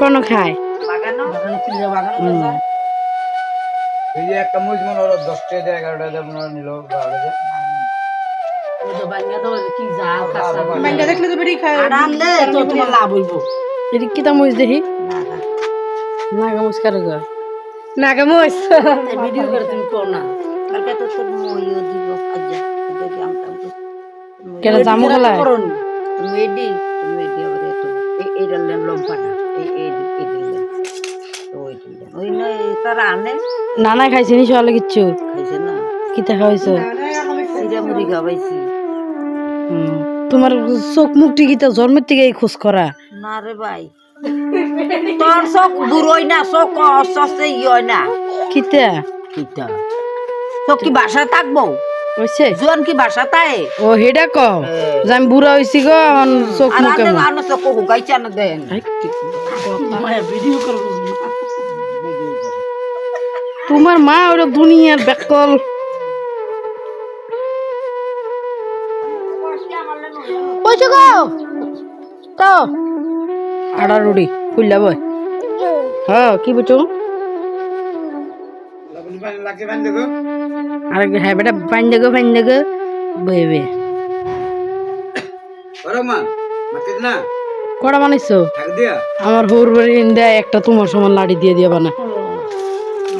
কোন খায় এই যে একটা মুজ মনে হলো 10 টাকা 11 টাকা মনে নিল মাইন্ডা দেখলে তো বেরি খায় আনলে তো তোমার লাভ হইব এদিক কি তা মুজ দেখি নাগা মুজ কারে গো নাগা মুজ ভিডিও করে তুমি কো না কালকে তো সব মইও দিব আজ্জা যদি আমটা কেন জামু খেলায় তুমি এডি আবার এত এই ডালেন লম্বা না এই তো ওই না তারা আনে নানা খাইছে নি সকালে কিচ্ছু খাইছে না কিতা খাওয়াইছো সিরা মুড়ি খাওয়াইছি তোমার চোখ মুখটি কিতা জন্মের থেকে এই খোঁজ করা না রে ভাই তোর চোখ বুড়োই না চোখ অসছে ইয় না কিতা কিতা চোখ কি বাসা থাকবো হইছে জোয়ান কি বাসা তাই ও হেডা ক যে আমি বুড়া হইছি গো এখন চোখ আর মুখে আনে আনো চোখ হুগাইছে না দেন ভিডিও করবো তোমার মা ওরা দুনিয়ার বেকল কইছো গো তো আড়া রুড়ি খুললা বই হ্যাঁ কি বুঝছো লাগে বান দেখো আর হ্যাঁ বেটা ফাইন দেখো বইবে ওরে মা মাকে না কড়া বানাইছো থাক দিয়া আমার হোর বাড়ি ইন্দা একটা তোমার সমান লাড়ি দিয়ে দিয়া বানা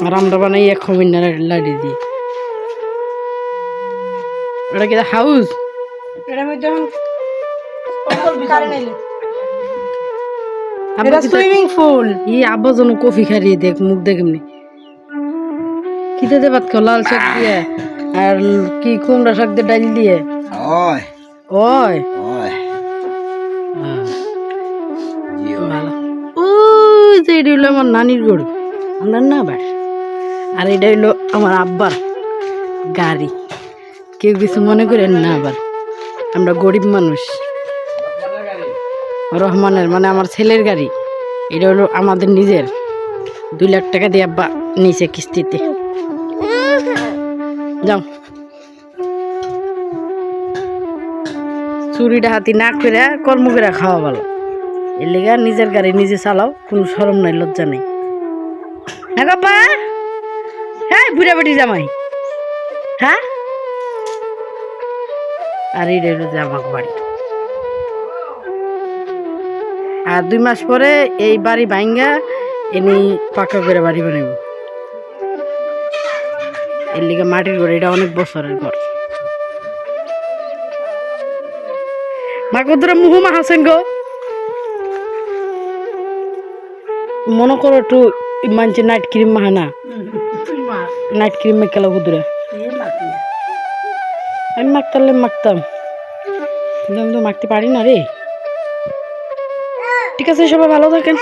আর আমরা বানাই এক খমিনা লাড়ি দিয়ে ওটা কি হাউস সুইমিং পুল ই আব্বা জন কফি খারিয়ে দেখ মুখ দেখ এমনি কিতে ভাত খাও লাল শাক দিয়ে আর কি কুমড়া শাক দিয়ে ডাল দিয়ে ওই ওই ওই ভালো ওই যে এটা হইলো আমার নানির গরু আমরা না বাস আর এটা হইলো আমার আব্বার গাড়ি কেউ কিছু মনে করেন না আবার আমরা গরিব মানুষ রহমানের মানে আমার ছেলের গাড়ি এটা হলো আমাদের নিজের 2 লাখ টাকা দিয়ে আব্বা নিচে কিস্তিতে যাও চুরিটা হাতি না করে কর্ম করে খাওয়া ভালো এর লেগে নিজের গাড়ি নিজে চালাও কোনো শরম নাই লজ্জা নেই হ্যাঁ বাবা হ্যাঁ বুড়া বেটি জামাই হ্যাঁ আর এই রইল যে আমার বাড়ি আর 2 মাস পরে এই বাড়ি ভাঙ্গা এনে পাকা করে বাড়ি বানাইব এর লিগে মাটির ঘর এটা অনেক বছরের ঘর মা কতটা মুহুমা হাসেন গো মনে করো একটু মানছে নাইট ক্রিম মাহানা নাইট ক্রিম মেকালা কুদুরা আমি মাখতালে মাখতাম কিন্তু আমি তো মাখতে পারি না রে ঠিক আছে সবাই ভালো থাকেন